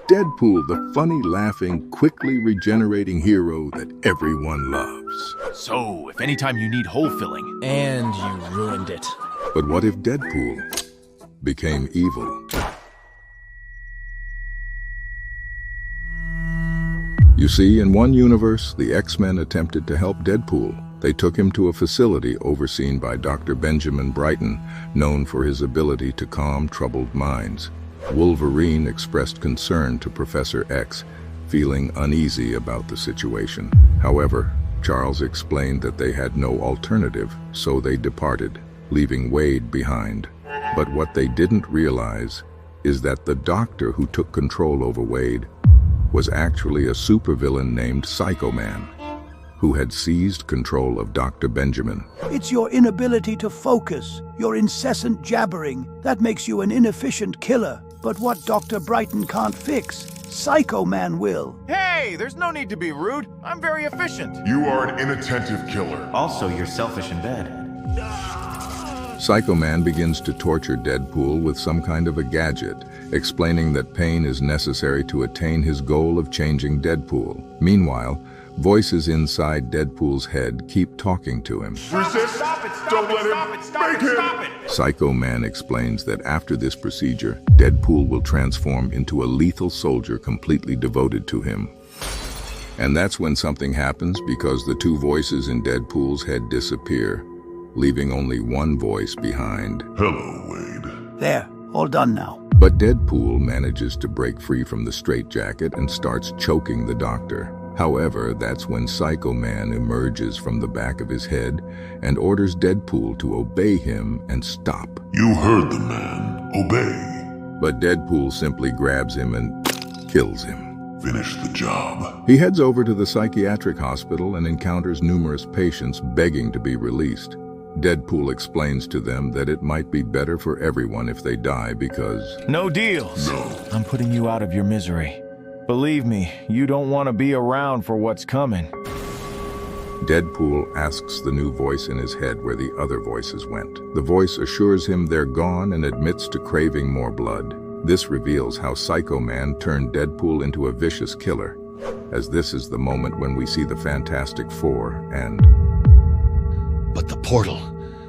Deadpool, the funny, laughing, quickly regenerating hero that everyone loves. So, if anytime you need hole filling... And you ruined it. But what if Deadpool became evil? You see, in one universe, the X-Men attempted to help Deadpool. They took him to a facility overseen by Dr. Benjamin Brighton, known for his ability to calm troubled minds. Wolverine expressed concern to Professor X, feeling uneasy about the situation. However, Charles explained that they had no alternative, so they departed, leaving Wade behind. But what they didn't realize is that the doctor who took control over Wade was actually a supervillain named Psycho Man, who had seized control of Dr. Benjamin. It's your inability to focus, your incessant jabbering, that makes you an inefficient killer. But what Dr. Brighton can't fix, Psycho Man will. Hey, there's no need to be rude. I'm very efficient. You are an inattentive killer. Also, you're selfish in bed. Psycho Man begins to torture Deadpool with some kind of a gadget, explaining that pain is necessary to attain his goal of changing Deadpool. Meanwhile, voices inside Deadpool's head keep talking to him. Resist! Don't let him! Make him! Psycho Man explains that after this procedure, Deadpool will transform into a lethal soldier completely devoted to him. And that's when something happens, because the two voices in Deadpool's head disappear, leaving only one voice behind. Hello, Wade. There, all done now. But Deadpool manages to break free from the straitjacket and starts choking the doctor. However, that's when Psycho Man emerges from the back of his head and orders Deadpool to obey him and stop. You heard the man. Obey. But Deadpool simply grabs him and kills him. Finish the job. He heads over to the psychiatric hospital and encounters numerous patients begging to be released. Deadpool explains to them that it might be better for everyone if they die because... No deals. No. I'm putting you out of your misery. Believe me, you don't want to be around for what's coming. Deadpool asks the new voice in his head where the other voices went. The voice assures him they're gone and admits to craving more blood. This reveals how Psycho Man turned Deadpool into a vicious killer, as this is the moment when we see the Fantastic Four and... But the portal,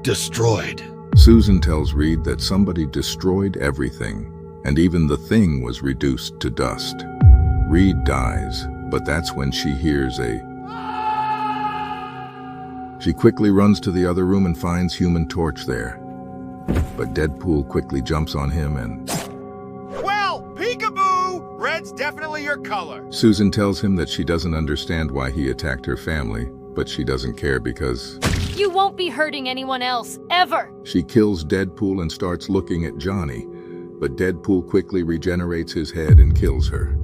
destroyed. Susan tells Reed that somebody destroyed everything, and even the thing was reduced to dust. Reed dies, but that's when she hears a... She quickly runs to the other room and finds Human Torch there. But Deadpool quickly jumps on him and... Well, peekaboo! Red's definitely your color. Susan tells him that she doesn't understand why he attacked her family, but she doesn't care because... You won't be hurting anyone else, ever! She kills Deadpool and starts looking at Johnny, but Deadpool quickly regenerates his head and kills her.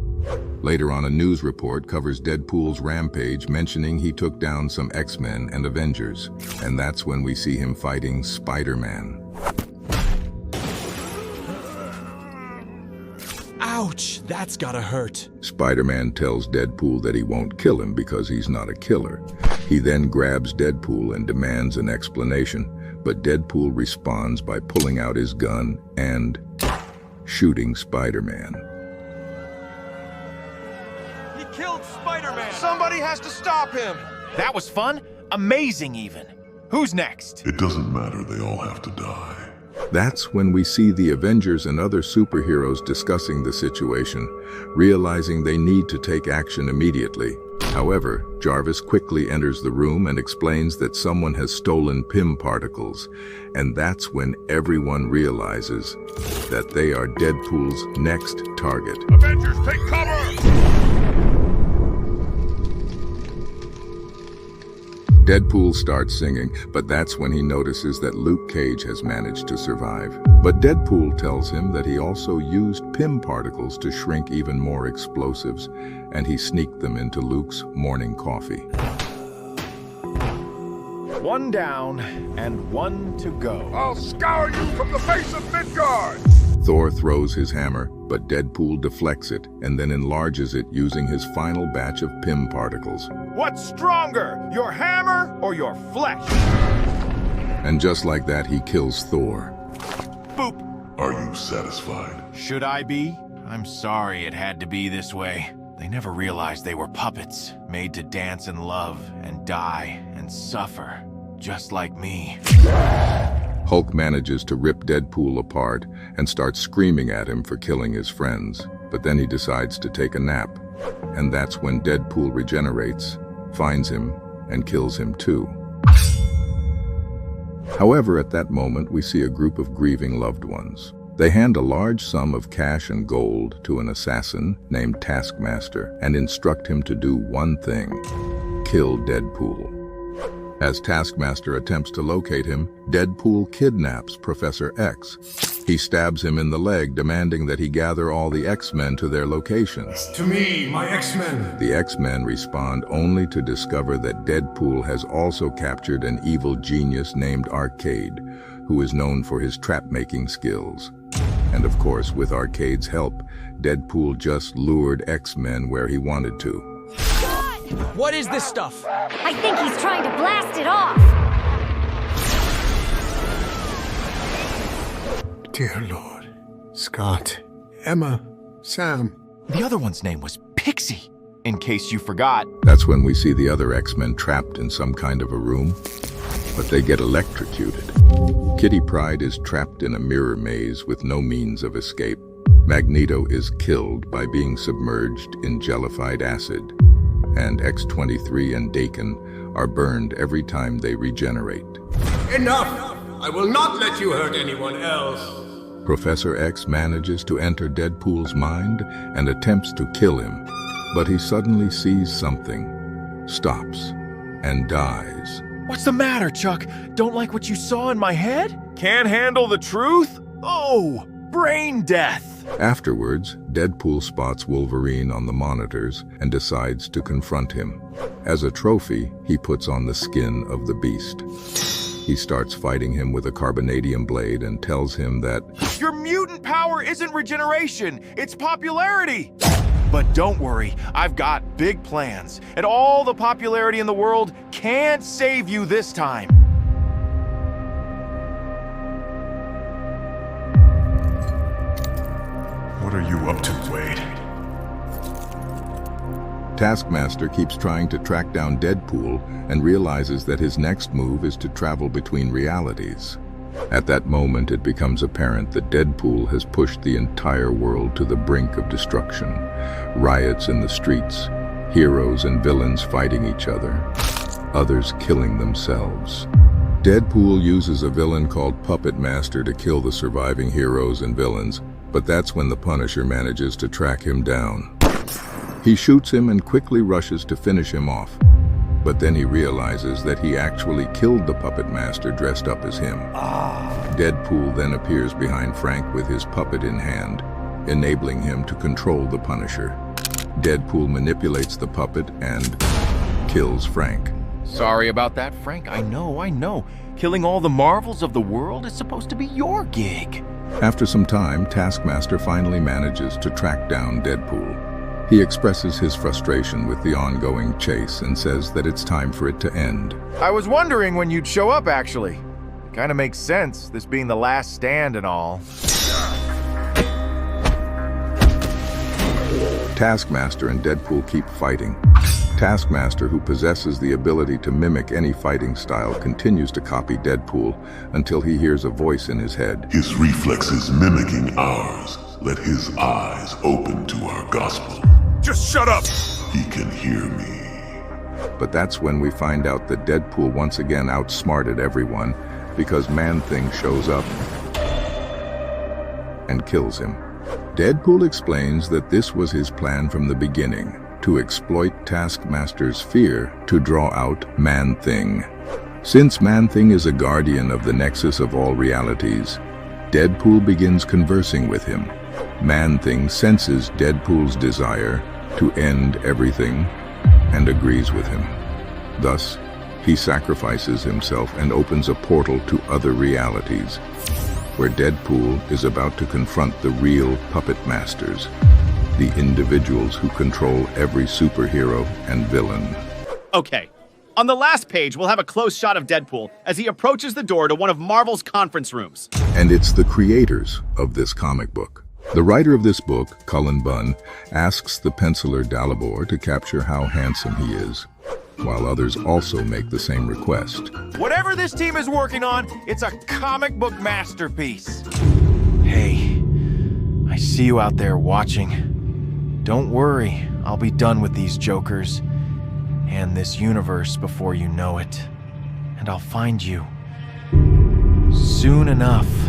Later on, a news report covers Deadpool's rampage, mentioning he took down some X-Men and Avengers, and that's when we see him fighting Spider-Man. Ouch, that's gotta hurt. Spider-Man tells Deadpool that he won't kill him because he's not a killer. He then grabs Deadpool and demands an explanation, but Deadpool responds by pulling out his gun and shooting Spider-Man. He killed Spider-Man! Somebody has to stop him! That was fun. Amazing, even. Who's next? It doesn't matter, they all have to die. That's when we see the Avengers and other superheroes discussing the situation, realizing they need to take action immediately. However, Jarvis quickly enters the room and explains that someone has stolen PIM particles, and that's when everyone realizes that they are Deadpool's next target. Avengers, take cover! Deadpool starts singing, but that's when he notices that Luke Cage has managed to survive. But Deadpool tells him that he also used PIM particles to shrink even more explosives, and he sneaked them into Luke's morning coffee. One down and one to go. I'll scour you from the face of Midgard! Thor throws his hammer, but Deadpool deflects it and then enlarges it using his final batch of PIM particles. What's stronger, your hammer or your flesh? And just like that, he kills Thor. Boop. Are you satisfied? Should I be? I'm sorry it had to be this way. They never realized they were puppets, made to dance and love and die and suffer, just like me. Hulk manages to rip Deadpool apart and starts screaming at him for killing his friends, but then he decides to take a nap. And that's when Deadpool regenerates, finds him, and kills him too. However, at that moment, we see a group of grieving loved ones. They hand a large sum of cash and gold to an assassin named TaskMaster and instruct him to do one thing: kill Deadpool. As TaskMaster attempts to locate him, Deadpool kidnaps Professor X. He stabs him in the leg, demanding that he gather all the X-Men to their locations. To me, my X-Men! The X-Men respond only to discover that Deadpool has also captured an evil genius named Arcade, who is known for his trap-making skills. And of course, with Arcade's help, Deadpool just lured X-Men where he wanted to. What is this stuff? I think he's trying to blast it off. Dear Lord. Scott. Emma. Sam. The other one's name was Pixie, in case you forgot. That's when we see the other X-Men trapped in some kind of a room, but they get electrocuted. Kitty Pryde is trapped in a mirror maze with no means of escape. Magneto is killed by being submerged in jellified acid, and X-23 and Daken are burned every time they regenerate. Enough! I will not let you hurt anyone else. Professor X manages to enter Deadpool's mind and attempts to kill him, but he suddenly sees something, stops, and dies. What's the matter, Chuck? Don't like what you saw in my head? Can't handle the truth? Oh, brain death! Afterwards, Deadpool spots Wolverine on the monitors and decides to confront him. As a trophy, he puts on the skin of the beast. He starts fighting him with a carbonadium blade and tells him that Your mutant power isn't regeneration, it's popularity! But don't worry, I've got big plans, and all the popularity in the world can't save you this time. What are you up to, Wade? TaskMaster keeps trying to track down Deadpool and realizes that his next move is to travel between realities. At that moment, it becomes apparent that Deadpool has pushed the entire world to the brink of destruction. Riots in the streets, heroes and villains fighting each other, others killing themselves. Deadpool uses a villain called Puppet Master to kill the surviving heroes and villains, but that's when the Punisher manages to track him down. He shoots him and quickly rushes to finish him off. But then he realizes that he actually killed the Puppet Master dressed up as him. Deadpool then appears behind Frank with his puppet in hand, enabling him to control the Punisher. Deadpool manipulates the puppet and kills Frank. Sorry about that, Frank. I know. Killing all the marvels of the world is supposed to be your gig. After some time, Taskmaster finally manages to track down Deadpool. He expresses his frustration with the ongoing chase and says that it's time for it to end. I was wondering when you'd show up, actually. It kind of makes sense, this being the last stand and all. Taskmaster and Deadpool keep fighting. Taskmaster, who possesses the ability to mimic any fighting style, continues to copy Deadpool until he hears a voice in his head. His reflexes mimicking ours. Let his eyes open to our gospel. Just shut up! He can hear me. But that's when we find out that Deadpool once again outsmarted everyone because Man-Thing shows up and kills him. Deadpool explains that this was his plan from the beginning, to exploit Taskmaster's fear to draw out Man-Thing. Since Man-Thing is a guardian of the nexus of all realities, Deadpool begins conversing with him. Man-Thing senses Deadpool's desire to end everything and agrees with him. Thus, he sacrifices himself and opens a portal to other realities, where Deadpool is about to confront the real puppet masters, the individuals who control every superhero and villain. Okay, on the last page, we'll have a close shot of Deadpool as he approaches the door to one of Marvel's conference rooms. And it's the creators of this comic book. The writer of this book, Cullen Bunn, asks the penciler Dalibor to capture how handsome he is, while others also make the same request. Whatever this team is working on, it's a comic book masterpiece. Hey, I see you out there watching. Don't worry, I'll be done with these jokers and this universe before you know it. And I'll find you soon enough.